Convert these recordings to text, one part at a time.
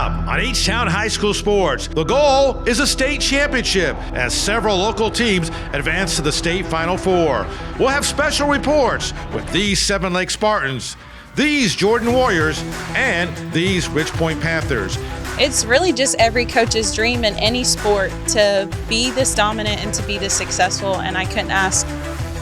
up on H-Town High School Sports. The goal is a state championship as several local teams advance to the state Final Four. We'll have special reports with these Seven Lakes Spartans, these Jordan Warriors, and these Rich Point Panthers. It's really just every coach's dream in any sport to be this dominant and to be this successful, and I couldn't ask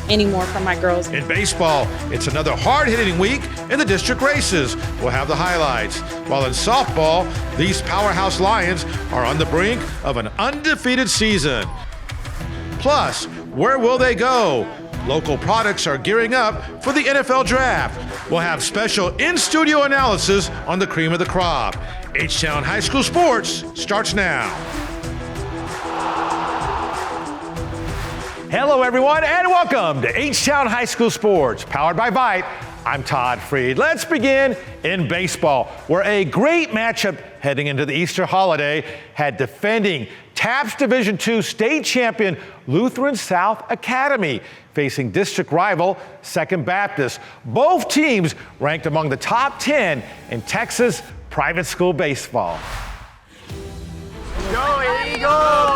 any more from my girls. In baseball, it's another hard-hitting week in the district races. We'll have the highlights. While in softball, these powerhouse Lions are on the brink of an undefeated season. Plus, where will they go? Local products are gearing up for the NFL Draft. We'll have special in-studio analysis on the cream of the crop. H-Town High School Sports starts now. Hello, everyone, and welcome to H-Town High School Sports, powered by Vite. I'm Todd Freed. Let's begin in baseball, where a great matchup heading into the Easter holiday had defending TAPS Division II state champion Lutheran South Academy facing district rival Second Baptist. Both teams ranked among the top 10 in Texas private school baseball. Go Eagles!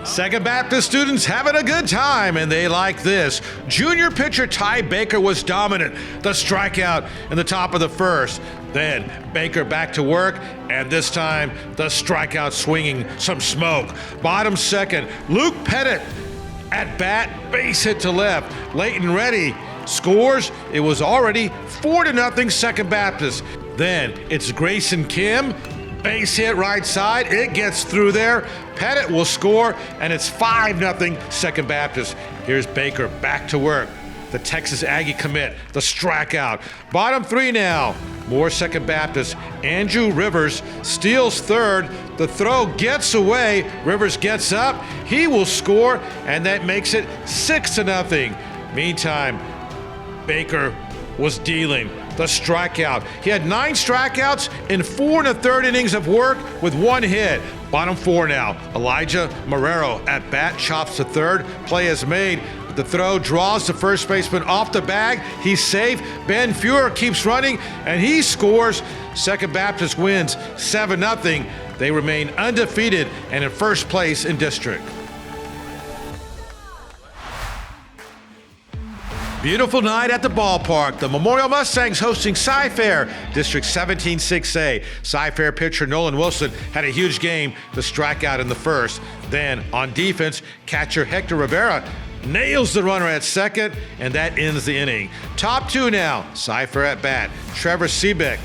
Second Baptist students having a good time, and they like this. Junior pitcher Ty Baker was dominant. The strikeout in the top of the first. Then Baker back to work, and this time the strikeout swinging some smoke. Bottom second, Luke Pettit at bat, base hit to left. Leighton Reddy scores. It was already 4-0 Second Baptist. Then it's Grayson Kim. Base hit right side, it gets through there. Pettit will score, and it's 5-0 Second Baptist. Here's Baker back to work. The Texas Aggie commit, the strikeout. Bottom three now. More Second Baptist. Andrew Rivers steals third. The throw gets away. Rivers gets up. He will score, and that makes it 6-0. Meantime, Baker was dealing. The strikeout. He had 9 strikeouts in 4 1/3 innings of work with 1 hit. Bottom 4 now. Elijah Marrero at bat, chops to third. Play is made. The throw draws the first baseman off the bag. He's safe. Ben Fuhrer keeps running, and he scores. Second Baptist wins 7-0. They remain undefeated and in first place in district. Beautiful night at the ballpark. The Memorial Mustangs hosting Cy-Fair, District 17-6A. Cy-Fair pitcher Nolan Wilson had a huge game to strike out in the first. Then on defense, catcher Hector Rivera nails the runner at second, and that ends the inning. Top 2 now. Cy-Fair at bat. Trevor Seebeck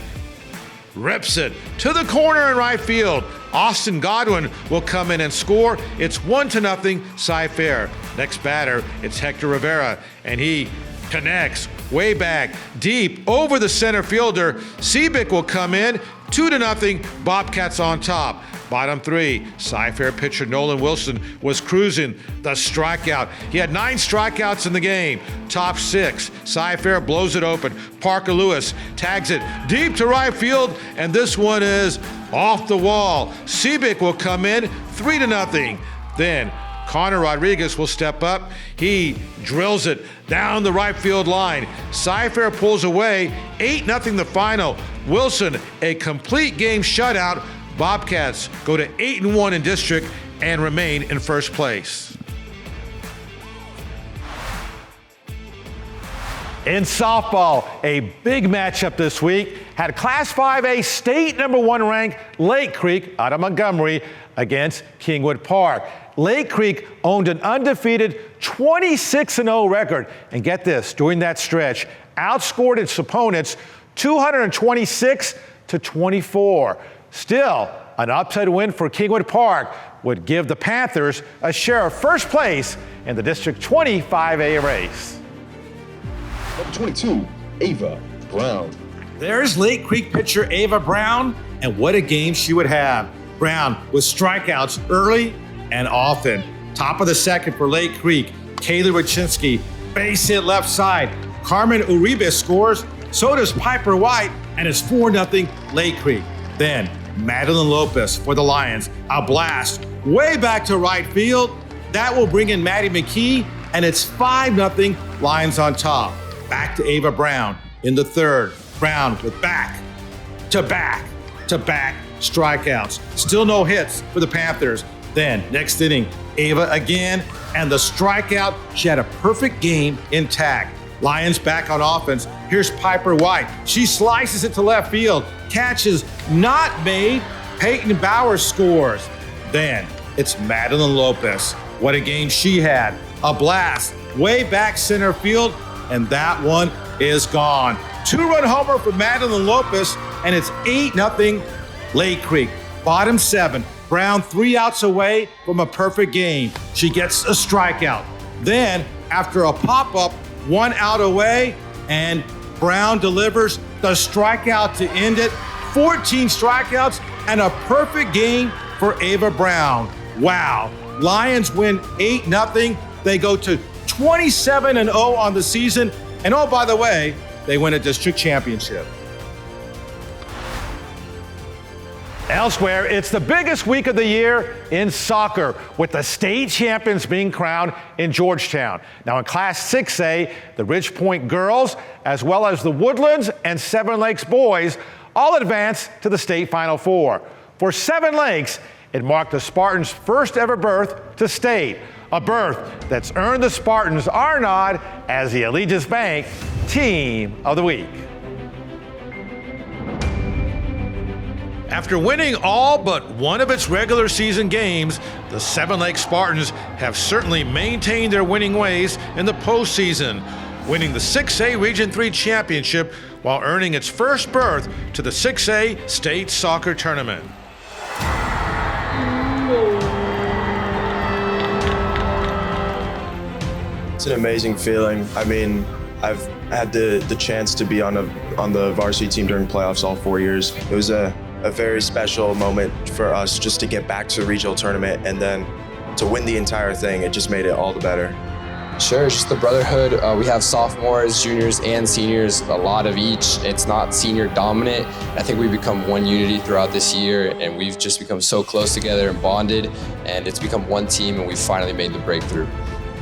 rips it to the corner in right field. Austin Godwin will come in and score. It's 1-0 Cy-Fair. Next batter, it's Hector Rivera, and he connects way back deep over the center fielder. Seebeck will come in. 2-0 Bobcats on top. Bottom 3, Cy-Fair pitcher Nolan Wilson was cruising. The strikeout. He had 9 strikeouts in the game. Top 6, Cy-Fair blows it open. Parker Lewis tags it deep to right field, and this one is off the wall. Seebeck will come in. 3-0. Then Connor Rodriguez will step up. He drills it down the right field line. Cy-Fair pulls away. 8-0 the final. Wilson, a complete game shutout. Bobcats go to 8-1 in district and remain in first place. In softball, a big matchup this week had Class 5A state number 1 ranked Lake Creek out of Montgomery against Kingwood Park. Lake Creek owned an undefeated 26-0 record. And get this, during that stretch, outscored its opponents 226-24. Still, an upset win for Kingwood Park would give the Panthers a share of first place in the District 25A race. Number 22, Ava Brown. There's Lake Creek pitcher Ava Brown, and what a game she would have. Brown with strikeouts early and often. Top of the second for Lake Creek, Kaylee Wachinski, base hit left side. Carmen Uribe scores, so does Piper White, and it's 4-0 Lake Creek. Then Madeline Lopez for the Lions, a blast way back to right field. That will bring in Maddie McKee, and it's 5-0 Lions on top. Back to Ava Brown in the third. Brown with back to back to back strikeouts. Still no hits for the Panthers. Then, next inning, Ava again, and the strikeout. She had a perfect game intact. Lions back on offense. Here's Piper White. She slices it to left field. Catch is not made. Peyton Bowers scores. Then, it's Madeline Lopez. What a game she had. A blast way back center field, and that one is gone. 2-run homer for Madeline Lopez, and it's 8-0 Lake Creek. Bottom 7. Brown 3 outs away from a perfect game. She gets a strikeout. Then, after a pop-up, 1 out away, and Brown delivers the strikeout to end it. 14 strikeouts and a perfect game for Ava Brown. Wow. Lions win 8-0. They go to 27-0 on the season. And oh, by the way, they win a district championship. Elsewhere, it's the biggest week of the year in soccer, with the state champions being crowned in Georgetown. Now in Class 6A, the Ridgepoint girls, as well as the Woodlands and Seven Lakes boys, all advanced to the state Final Four. For Seven Lakes, it marked the Spartans' first ever berth to state, a berth that's earned the Spartans our nod as the Allegiance Bank Team of the Week. After winning all but one of its regular season games, the Seven Lakes Spartans have certainly maintained their winning ways in the postseason, winning the 6A Region 3 championship while earning its first berth to the 6A State Soccer Tournament. It's an amazing feeling. I mean, I've had the chance to be on the varsity team during playoffs all 4 years. It was a very special moment for us just to get back to the regional tournament and then to win the entire thing. It just made it all the better. Sure, it's just the brotherhood. We have sophomores, juniors, and seniors, a lot of each. It's not senior dominant. I think we've become one unity throughout this year, and we've just become so close together and bonded, and it's become one team, and we finally made the breakthrough.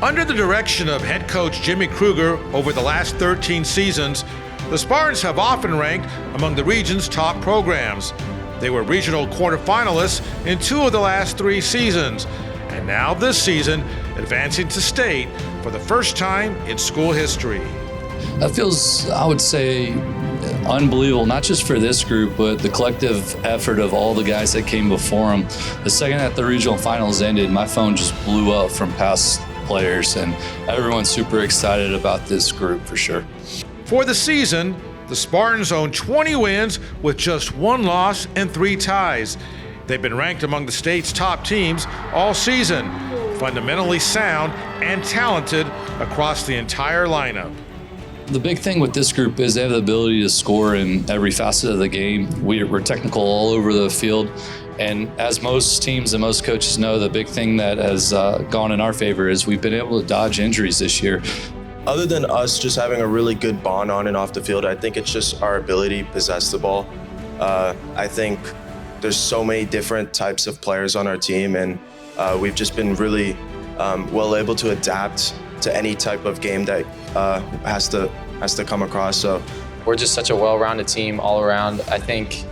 Under the direction of head coach Jimmy Kruger over the last 13 seasons, the Spartans have often ranked among the region's top programs. They were regional quarterfinalists in 2 of the last 3 seasons, and now this season advancing to state for the first time in school history. That feels, I would say, unbelievable, not just for this group, but the collective effort of all the guys that came before them. The second that the regional finals ended, my phone just blew up from past players, and everyone's super excited about this group for sure. For the season, the Spartans own 20 wins with just 1 loss and 3 ties. They've been ranked among the state's top teams all season, fundamentally sound and talented across the entire lineup. The big thing with this group is they have the ability to score in every facet of the game. We're technical all over the field. And as most teams and most coaches know, the big thing that has gone in our favor is we've been able to dodge injuries this year. Other than us just having a really good bond on and off the field, I think it's just our ability to possess the ball. I think there's so many different types of players on our team, and we've just been really well able to adapt to any type of game that has to come across. So We're just such a well-rounded team all around. I think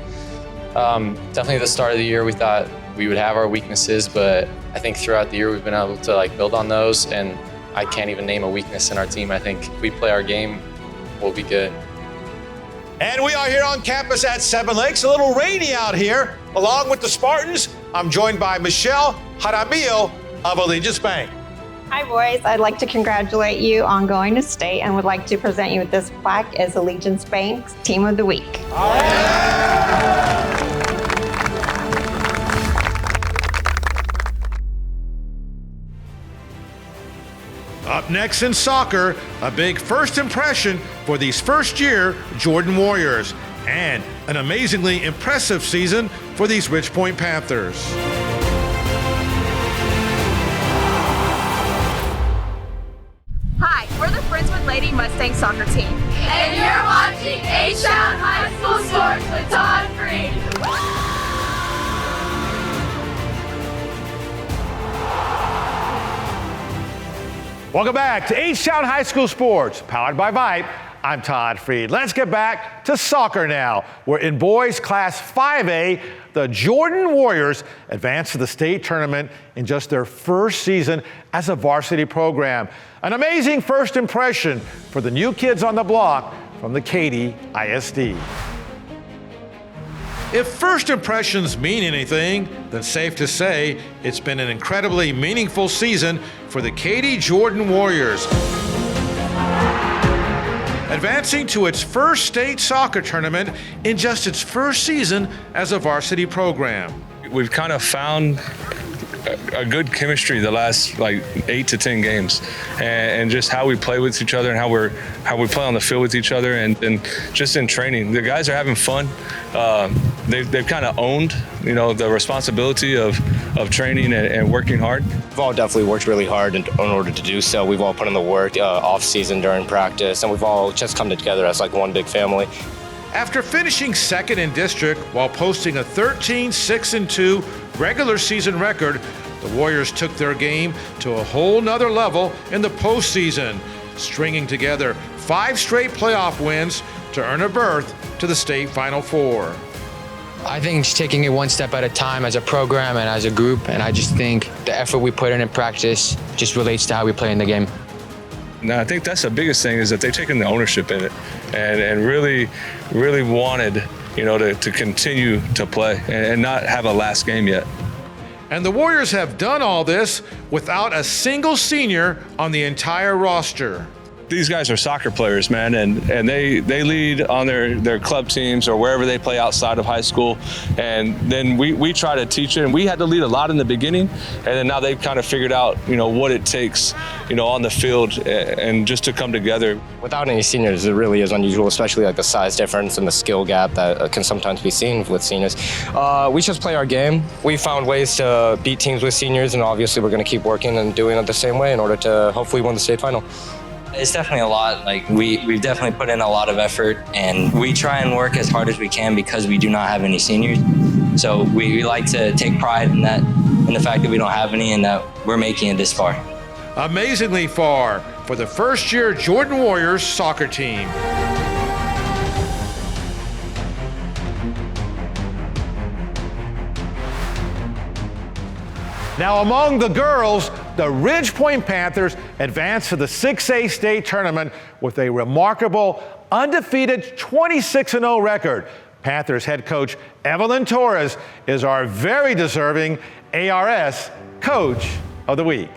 definitely at the start of the year we thought we would have our weaknesses, but I think throughout the year we've been able to build on those, and I can't even name a weakness in our team. I think if we play our game, we'll be good. And we are here on campus at Seven Lakes, a little rainy out here. Along with the Spartans, I'm joined by Michelle Jaramillo of Allegiance Bank. Hi boys, I'd like to congratulate you on going to state and would like to present you with this plaque as Allegiance Bank's Team of the Week. Up next in soccer, a big first impression for these first-year Jordan Warriors, and an amazingly impressive season for these Ridgepoint Panthers. Hi, we're the Friendswood Lady Mustang soccer team. And you're watching H-Town High School Sports with Todd Green. Welcome back to H-Town High School Sports, powered by Vype. I'm Todd Freed. Let's get back to soccer now, where in boys Class 5A, the Jordan Warriors advanced to the state tournament in just their first season as a varsity program. An amazing first impression for the new kids on the block from the Katy ISD. If first impressions mean anything, then safe to say it's been an incredibly meaningful season for the Katy Jordan Warriors, advancing to its first state soccer tournament in just its first season as a varsity program. We've kind of found a good chemistry the last 8 to 10 games, and just how we play with each other and how we play on the field with each other, and just in training. The guys are having fun. They've kind of owned, the responsibility of training and working hard. We've all definitely worked really hard in order to do so. We've all put in the work off season during practice, and we've all just come together as one big family. After finishing second in district while posting a 13-6-2 regular season record, the Warriors took their game to a whole nother level in the postseason, stringing together 5 straight playoff wins to earn a berth to the state Final Four. I think just taking it one step at a time as a program and as a group, and I just think the effort we put in practice just relates to how we play in the game. Now, I think that's the biggest thing, is that they've taken the ownership in it and really wanted, to continue to play and not have a last game yet. And the Warriors have done all this without a single senior on the entire roster. These guys are soccer players, man, and they lead on their club teams or wherever they play outside of high school. And then we try to teach it, and we had to lead a lot in the beginning, and then now they've kind of figured out, what it takes, on the field and just to come together. Without any seniors, it really is unusual, especially the size difference and the skill gap that can sometimes be seen with seniors. We just play our game. We found ways to beat teams with seniors, and obviously we're going to keep working and doing it the same way in order to hopefully win the state final. It's definitely a lot. We've definitely put in a lot of effort, and we try and work as hard as we can because we do not have any seniors. So we like to take pride in that, in the fact that we don't have any and that we're making it this far. Amazingly far for the first-year Jordan Warriors soccer team. Now, among the girls, the Ridge Point Panthers advanced to the 6A state tournament with a remarkable undefeated 26-0 record. Panthers head coach Evelyn Torres is our very deserving ARS Coach of the Week.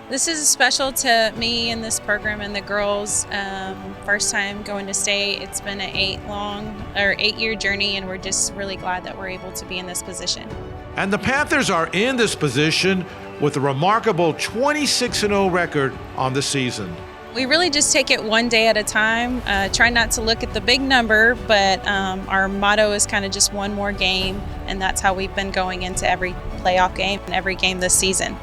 This is special to me and this program and the girls. First time going to state. It's been an 8-year journey, and we're just really glad that we're able to be in this position. And the Panthers are in this position with a remarkable 26-0 record on the season. We really just take it one day at a time. Try not to look at the big number, but our motto is kind of just one more game, and that's how we've been going into every playoff game and every game this season.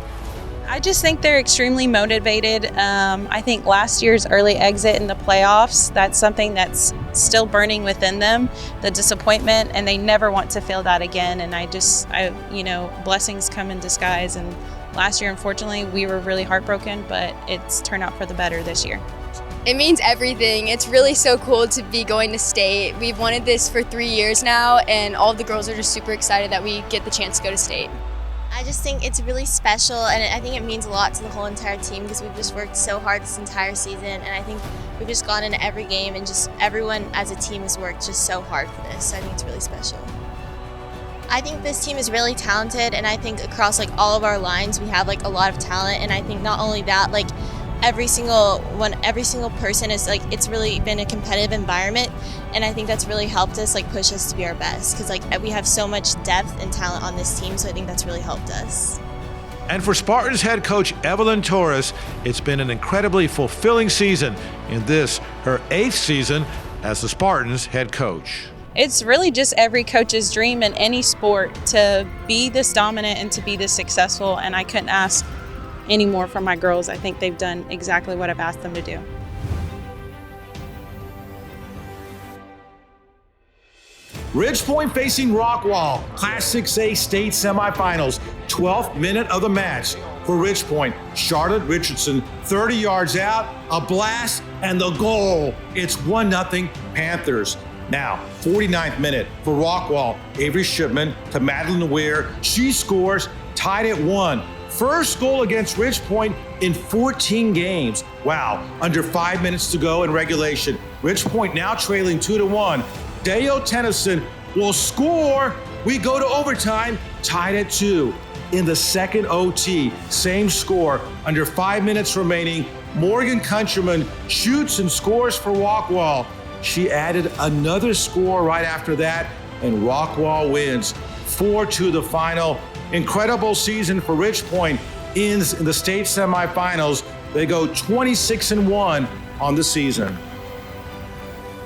I just think they're extremely motivated. I think last year's early exit in the playoffs, that's something that's still burning within them, the disappointment, and they never want to feel that again. And blessings come in disguise. And last year, unfortunately, we were really heartbroken, but it's turned out for the better this year. It means everything. It's really so cool to be going to state. We've wanted this for 3 years now, and all of the girls are just super excited that we get the chance to go to state. I just think it's really special, and I think it means a lot to the whole entire team because we've just worked so hard this entire season, and I think we've just gone into every game, and just everyone as a team has worked just so hard for this, so I think it's really special. I think this team is really talented, and I think across all of our lines we have a lot of talent, and I think not only that, every single person is it's really been a competitive environment, and I think that's really helped us push us to be our best because we have so much depth and talent on this team, so I think that's really helped us. And for Spartans head coach Evelyn Torres, it's been an incredibly fulfilling season in this, her 8th season as the Spartans head coach. It's really just every coach's dream in any sport to be this dominant and to be this successful, and I couldn't ask any more from my girls. I think they've done exactly what I've asked them to do. Ridge Point facing Rockwall, Class 6A state semifinals, 12th minute of the match. for Ridge Point. Charlotte Richardson, 30 yards out, a blast, and the goal. It's 1-0 Panthers. Now, 49th minute for Rockwall. Avery Shipman to Madeline Weir. She scores, tied at 1. First goal against Ridge Point in 14 games. Wow, under 5 minutes to go in regulation. Ridge Point now trailing 2-1. Deo Tennyson will score. We go to overtime, tied at 2. In the second OT, same score, under 5 minutes remaining. Morgan Countryman shoots and scores for Rockwall. She added another score right after that, and Rockwall wins 4-2 the final. Incredible season for Ridge Point ends in the state semifinals. They go 26-1 on the season.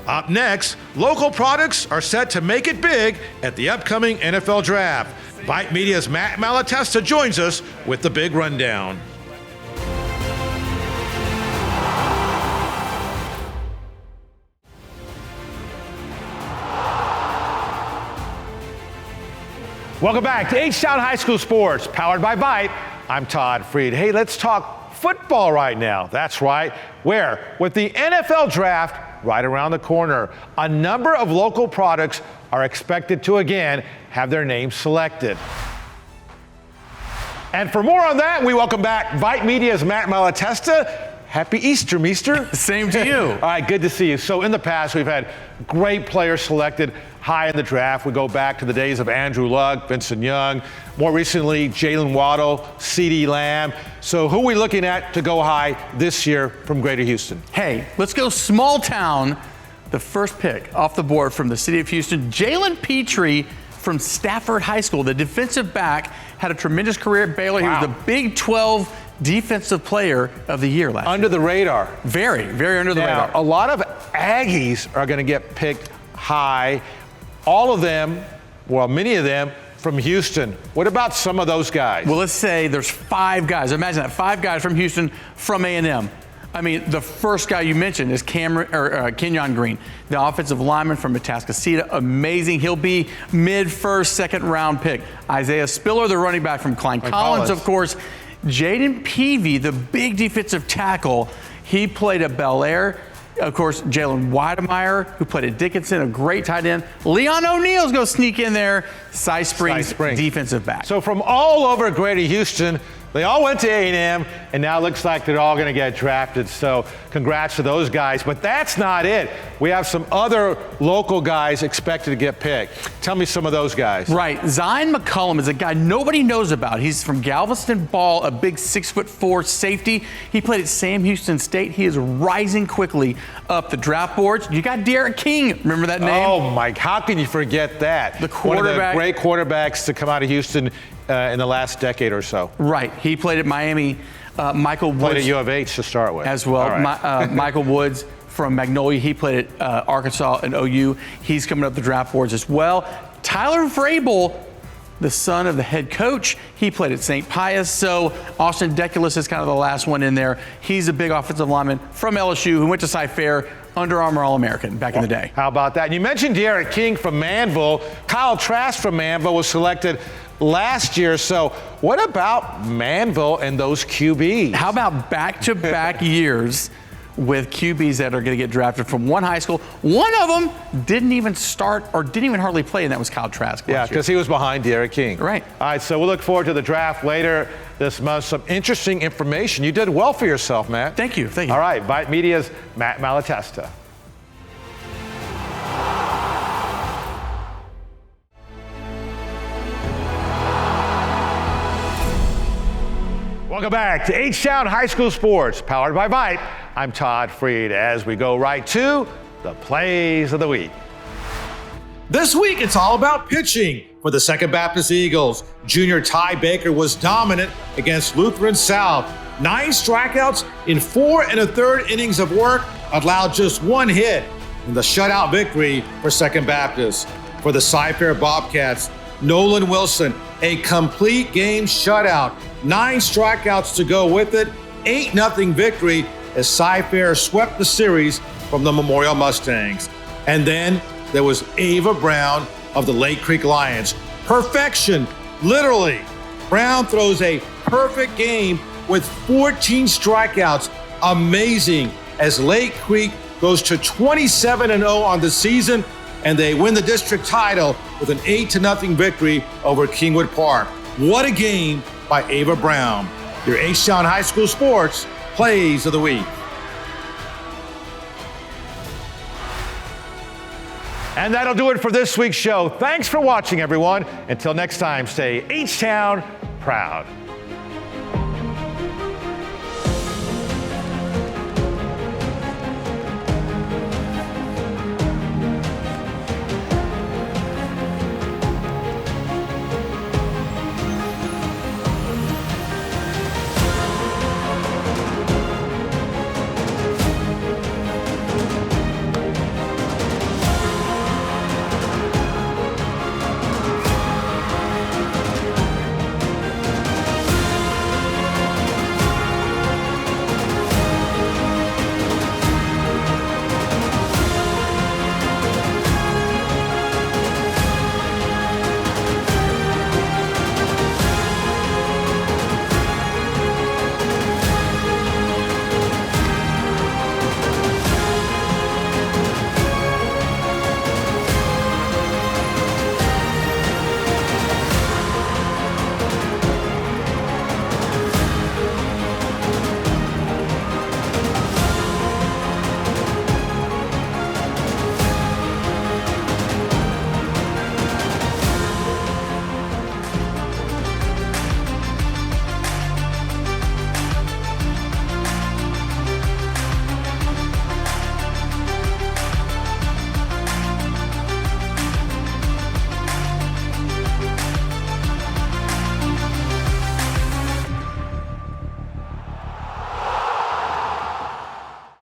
Up next, local products are set to make it big at the upcoming NFL Draft. Bite Media's Matt Malatesta joins us with the big rundown. Welcome back to H-Town High School Sports, powered by Bite. I'm Todd Freed. Hey, let's talk football right now. That's right. Where? With the NFL Draft right around the corner, a number of local products are expected to again have their names selected. And for more on that, we welcome back Bite Media's Matt Malatesta. Happy Easter, Meester. Same to you. All right, good to see you. So in the past, we've had great players selected high in the draft. We go back to the days of Andrew Luck, Vincent Young, more recently, Jalen Waddle, CeeDee Lamb. So who are we looking at to go high this year from Greater Houston? Hey, let's go small town. The first pick off the board from the city of Houston, Jalen Petrie from Stafford High School. The defensive back had a tremendous career at Baylor. Wow. He was the Big 12 Defensive Player of the Year last year. Under the radar. Very, very under the radar. A lot of Aggies are going to get picked high. All of them, well, many of them from Houston. What about some of those guys? Well, let's say there's 5 guys. Imagine that, 5 guys from Houston from A&M. I mean, the first guy you mentioned is Kenyon Green, the offensive lineman from Atascocita. Amazing. He'll be mid-first, second-round pick. Isaiah Spiller, the running back from Klein Collins, of course. Jaden Peavy, the big defensive tackle, he played at Bel Air. Of course, Jalen Weidemeyer, who played at Dickinson, a great tight end. Leon O'Neal's going to sneak in there, Cy Springs defensive back. So from all over Greater Houston, they all went to A&M, and now it looks like they're all going to get drafted. So congrats to those guys. But that's not it. We have some other local guys expected to get picked. Tell me some of those guys. Right. Zion McCullum is a guy nobody knows about. He's from Galveston Ball, a big 6'4" safety. He played at Sam Houston State. He is rising quickly up the draft boards. You got Derek King. Remember that name? Oh, Mike, how can you forget that? The quarterback. One of the great quarterbacks to come out of Houston in the last decade or so. Right. He played at Miami. Michael Woods. Played at U of H to start with. As well. Right. Michael Woods from Magnolia. He played at Arkansas and OU. He's coming up the draft boards as well. Tyler Vrabel, the son of the head coach, he played at St. Pius. So Austin Deculus is kind of the last one in there. He's a big offensive lineman from LSU who went to Cy-Fair, Under Armour All-American back in the day. How about that? And you mentioned Derek King from Manville. Kyle Trask from Manville was selected last year. So what about Manville and those QBs? How about back-to-back years with QBs that are going to get drafted from one high school? One of them didn't even start or didn't even hardly play, and that was Kyle Trask. Yeah, because he was behind Derek King. Right. All right, so we'll look forward to the draft later this month. Some interesting information. You did well for yourself, Matt. Thank you. Thank you. All right, Bite Media's Matt Malatesta. Welcome back to H-Town High School Sports, powered by Bite. I'm Todd Freed as we go right to the plays of the week. This week, it's all about pitching for the Second Baptist Eagles. Junior Ty Baker was dominant against Lutheran South. 9 strikeouts in 4 1/3 innings of work, allowed just 1 hit in the shutout victory for Second Baptist. For the Cy-Fair Bobcats, Nolan Wilson, a complete game shutout. 9 strikeouts to go with it. 8-0 victory as Cy-Fair swept the series from the Memorial Mustangs. And then there was Ava Brown of the Lake Creek Lions. Perfection, literally. Brown throws a perfect game with 14 strikeouts. Amazing, as Lake Creek goes to 27-0 on the season, and they win the district title with an 8-0 victory over Kingwood Park. What a game by Ava Brown. Your H-Town High School Sports Plays of the Week. And that'll do it for this week's show. Thanks for watching, everyone. Until next time, stay H-Town proud.